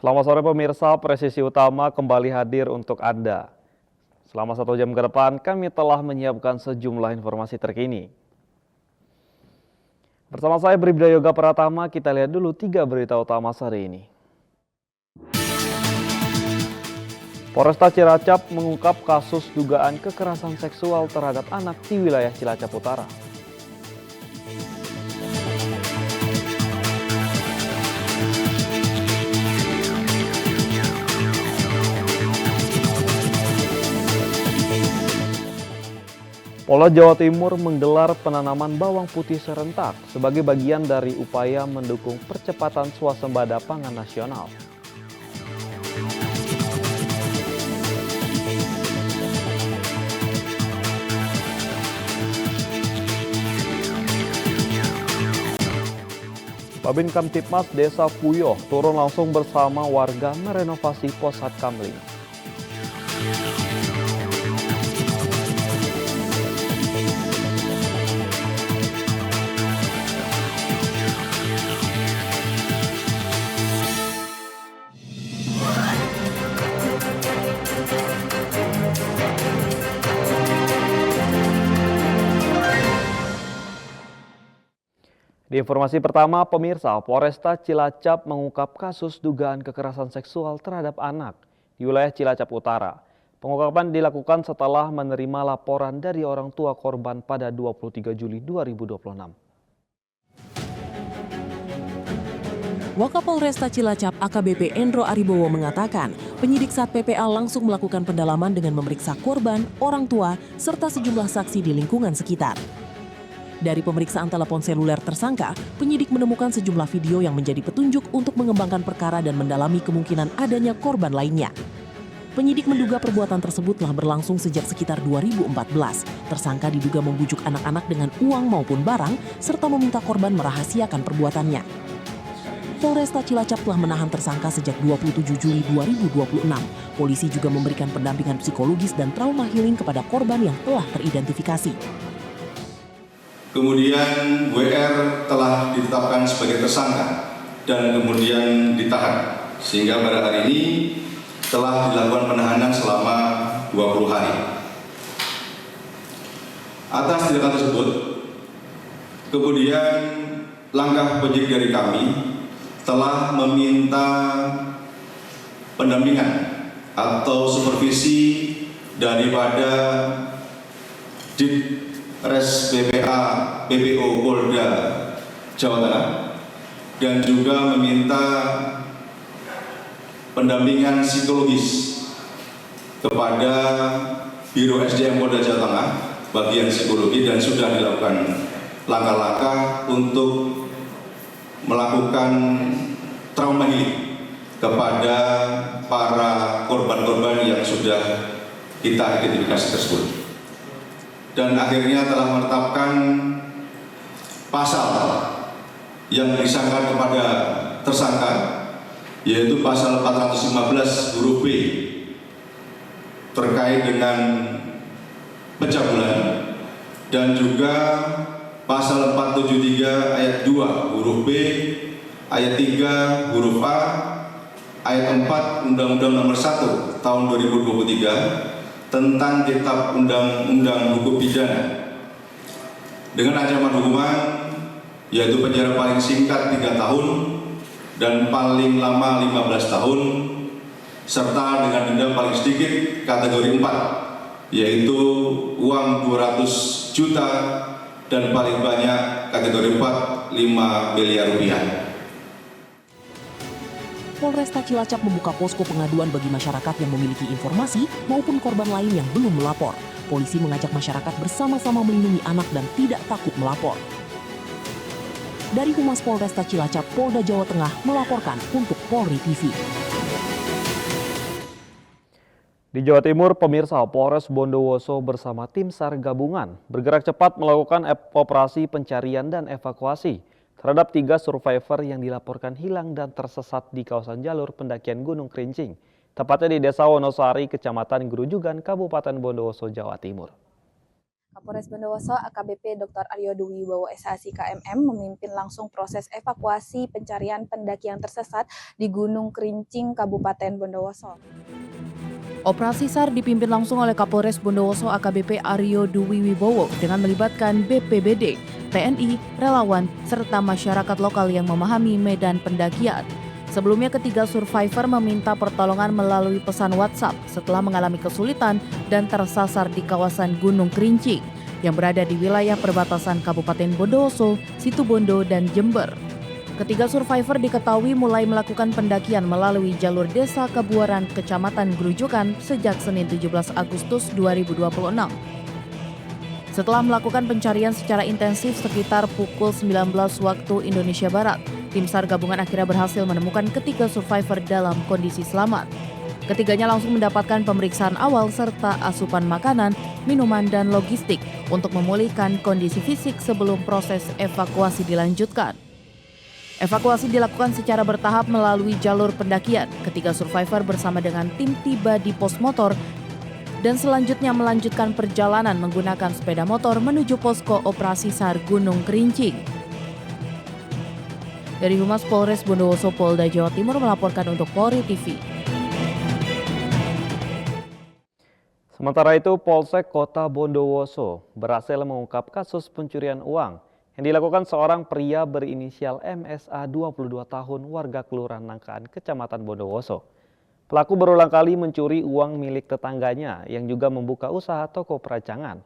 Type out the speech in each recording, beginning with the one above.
Selamat sore pemirsa, Presisi Utama kembali hadir untuk Anda. Selama 1 jam ke depan, kami telah menyiapkan sejumlah informasi terkini. Bersama saya Bribda Yoga Pratama, kita lihat dulu 3 berita utama hari ini. Polresta Cilacap mengungkap kasus dugaan kekerasan seksual terhadap anak di wilayah Cilacap Utara. Polda Jawa Timur menggelar penanaman bawang putih serentak sebagai bagian dari upaya mendukung percepatan swasembada pangan nasional. Babin Kamtipmas Desa Puyoh turun langsung bersama warga merenovasi pos Satkamling. Di informasi pertama, pemirsa, Polresta Cilacap mengungkap kasus dugaan kekerasan seksual terhadap anak di wilayah Cilacap Utara. Pengungkapan dilakukan setelah menerima laporan dari orang tua korban pada 23 Juli 2026. Wakapolresta Cilacap AKBP Endro Aribowo mengatakan, penyidik Sat PPA langsung melakukan pendalaman dengan memeriksa korban, orang tua, serta sejumlah saksi di lingkungan sekitar. Dari pemeriksaan telepon seluler tersangka, penyidik menemukan sejumlah video yang menjadi petunjuk untuk mengembangkan perkara dan mendalami kemungkinan adanya korban lainnya. Penyidik menduga perbuatan tersebut telah berlangsung sejak sekitar 2014. Tersangka diduga membujuk anak-anak dengan uang maupun barang, serta meminta korban merahasiakan perbuatannya. Polresta Cilacap telah menahan tersangka sejak 27 Juli 2026. Polisi juga memberikan pendampingan psikologis dan trauma healing kepada korban yang telah teridentifikasi. Kemudian WR telah ditetapkan sebagai tersangka dan kemudian ditahan, sehingga pada hari ini telah dilakukan penahanan selama 20 hari. Atas tindakan tersebut, kemudian langkah penyidik dari kami telah meminta pendampingan atau supervisi daripada Res BPA BPO Polda Jawa Tengah dan juga meminta pendampingan psikologis kepada Biro SDM Polda Jawa Tengah bagian psikologi, dan sudah dilakukan langkah-langkah untuk melakukan trauma healing kepada para korban-korban yang sudah kita identifikasi tersebut. Dan akhirnya telah menetapkan pasal yang disangkakan kepada tersangka, yaitu pasal 415 huruf B terkait dengan pencabulan, dan juga pasal 473 ayat 2 huruf B, ayat 3 huruf A, ayat 4 Undang-Undang Nomor 1 Tahun 2023 tentang Kitab Undang-Undang Hukum Pidana dengan ancaman hukuman yaitu penjara paling singkat 3 tahun dan paling lama 15 tahun, serta dengan denda paling sedikit kategori 4 yaitu uang 200 juta dan paling banyak kategori 4 5 miliar rupiah. Polresta Cilacap membuka posko pengaduan bagi masyarakat yang memiliki informasi maupun korban lain yang belum melapor. Polisi mengajak masyarakat bersama-sama melindungi anak dan tidak takut melapor. Dari Humas Polresta Cilacap, Polda Jawa Tengah melaporkan untuk Polri TV. Di Jawa Timur, pemirsa, Polres Bondowoso bersama tim SAR gabungan bergerak cepat melakukan operasi pencarian dan evakuasi terhadap 3 survivor yang dilaporkan hilang dan tersesat di kawasan jalur pendakian Gunung Kerincing, tepatnya di Desa Wonosari, Kecamatan Grujugan, Kabupaten Bondowoso, Jawa Timur. Kapolres Bondowoso AKBP Dr. Aryo Dwi Wibowo SH KMM memimpin langsung proses evakuasi pencarian pendaki yang tersesat di Gunung Kerincing, Kabupaten Bondowoso. Operasi SAR dipimpin langsung oleh Kapolres Bondowoso AKBP Aryo Dwi Wibowo dengan melibatkan BPBD, TNI, relawan, serta masyarakat lokal yang memahami medan pendakian. Sebelumnya ketiga survivor meminta pertolongan melalui pesan WhatsApp setelah mengalami kesulitan dan tersasar di kawasan Gunung Kerincing yang berada di wilayah perbatasan Kabupaten Bondowoso, Situbondo, dan Jember. Ketiga survivor diketahui mulai melakukan pendakian melalui jalur Desa Kabuaran, Kecamatan Grujukan sejak Senin 17 Agustus 2026. Setelah melakukan pencarian secara intensif sekitar pukul 19 waktu Indonesia Barat, tim SAR gabungan akhirnya berhasil menemukan ketiga survivor dalam kondisi selamat. Ketiganya langsung mendapatkan pemeriksaan awal serta asupan makanan, minuman, dan logistik untuk memulihkan kondisi fisik sebelum proses evakuasi dilanjutkan. Evakuasi dilakukan secara bertahap melalui jalur pendakian. Ketiga survivor bersama dengan tim tiba di pos motor dan selanjutnya melanjutkan perjalanan menggunakan sepeda motor menuju posko operasi SAR Gunung Kerincing. Dari Humas Polres Bondowoso Polda Jawa Timur melaporkan untuk Polri TV. Sementara itu, Polsek Kota Bondowoso berhasil mengungkap kasus pencurian uang yang dilakukan seorang pria berinisial MSA 22 tahun warga Kelurahan Nangkaan, Kecamatan Bondowoso. Pelaku berulang kali mencuri uang milik tetangganya yang juga membuka usaha toko peracangan.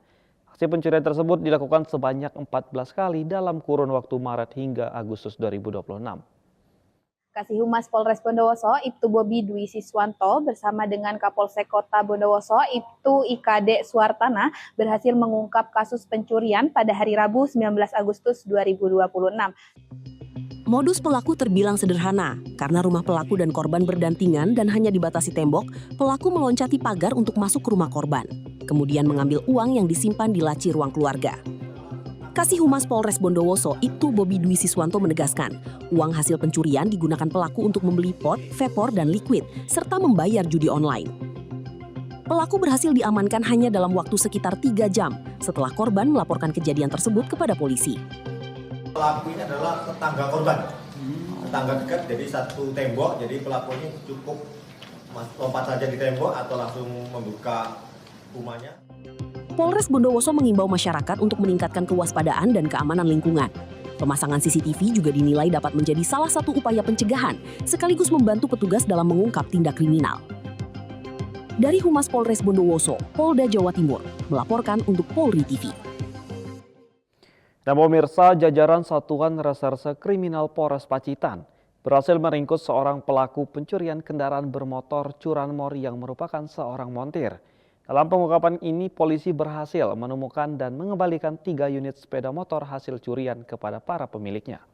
Aksi pencurian tersebut dilakukan sebanyak 14 kali dalam kurun waktu Maret hingga Agustus 2026. Kasih Humas Polres Bondowoso, Ibtu Bobi Dwi Siswanto bersama dengan Kapolsek Kota Bondowoso, Ibtu IKD Suartana berhasil mengungkap kasus pencurian pada hari Rabu 19 Agustus 2026. Modus pelaku terbilang sederhana, karena rumah pelaku dan korban berdampingan dan hanya dibatasi tembok, pelaku meloncati pagar untuk masuk ke rumah korban, kemudian mengambil uang yang disimpan di laci ruang keluarga. Kasih Humas Polres Bondowoso, Ibtu Bobi Dwi Siswanto menegaskan, uang hasil pencurian digunakan pelaku untuk membeli pot, vapor, dan liquid, serta membayar judi online. Pelaku berhasil diamankan hanya dalam waktu sekitar 3 jam setelah korban melaporkan kejadian tersebut kepada polisi. Pelaku ini adalah tetangga korban, tetangga dekat, jadi satu tembok, jadi pelaku ini cukup lompat saja di tembok atau langsung membuka rumahnya. Polres Bondowoso mengimbau masyarakat untuk meningkatkan kewaspadaan dan keamanan lingkungan. Pemasangan CCTV juga dinilai dapat menjadi salah satu upaya pencegahan, sekaligus membantu petugas dalam mengungkap tindak kriminal. Dari Humas Polres Bondowoso, Polda Jawa Timur, melaporkan untuk Polri TV. Dan pemirsa, jajaran Satuan Reserse Kriminal Polres Pacitan berhasil meringkus seorang pelaku pencurian kendaraan bermotor curanmor yang merupakan seorang montir. Dalam pengungkapan ini, polisi berhasil menemukan dan mengembalikan 3 unit sepeda motor hasil curian kepada para pemiliknya.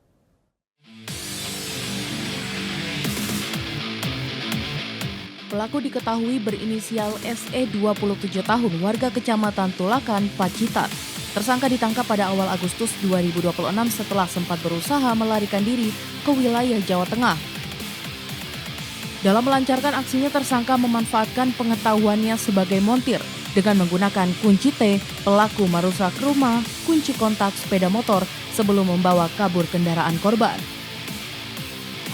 Pelaku diketahui berinisial SE 27 tahun warga Kecamatan Tulakan, Pacitan. Tersangka ditangkap pada awal Agustus 2026 setelah sempat berusaha melarikan diri ke wilayah Jawa Tengah. Dalam melancarkan aksinya, tersangka memanfaatkan pengetahuannya sebagai montir. Dengan menggunakan kunci T, pelaku merusak rumah, kunci kontak sepeda motor sebelum membawa kabur kendaraan korban.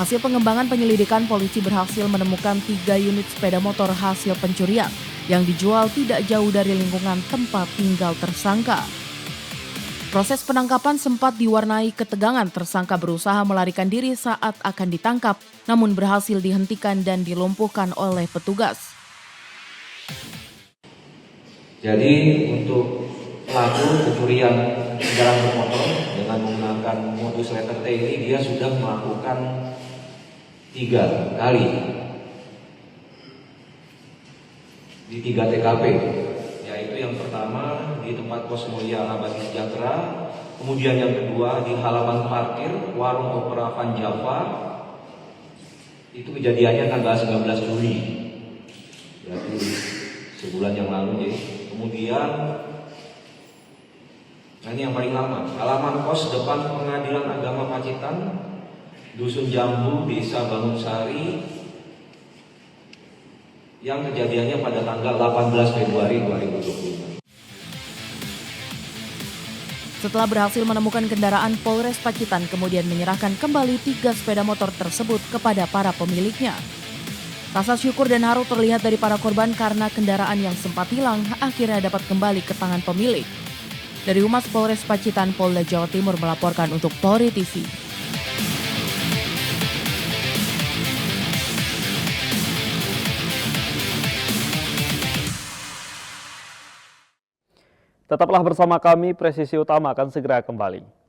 Hasil pengembangan penyelidikan, polisi berhasil menemukan 3 unit sepeda motor hasil pencurian yang dijual tidak jauh dari lingkungan tempat tinggal tersangka. Proses penangkapan sempat diwarnai ketegangan. Tersangka berusaha melarikan diri saat akan ditangkap, namun berhasil dihentikan dan dilumpuhkan oleh petugas. Jadi untuk pelaku pencurian kendaraan bermotor dengan menggunakan modus letter T ini, dia sudah melakukan 3 kali di 3 TKP. Yaitu yang pertama di tempat pos mulia Abadi Sejahtera, kemudian yang kedua di halaman parkir warung Opera Van Java. Itu kejadiannya tanggal 19 Juli, berarti sebulan yang lalu. Jadi kemudian, nah ini yang paling lama, halaman pos depan Pengadilan Agama Pacitan, Dusun Jambu, Desa Bangunsari, yang kejadiannya pada tanggal 18 Februari 2025. Setelah berhasil menemukan kendaraan, Polres Pacitan kemudian menyerahkan kembali 3 sepeda motor tersebut kepada para pemiliknya. Rasa syukur dan haru terlihat dari para korban karena kendaraan yang sempat hilang akhirnya dapat kembali ke tangan pemilik. Dari Humas Polres Pacitan, Polda Jawa Timur melaporkan untuk Polri TV. Tetaplah bersama kami, Presisi Utama akan segera kembali.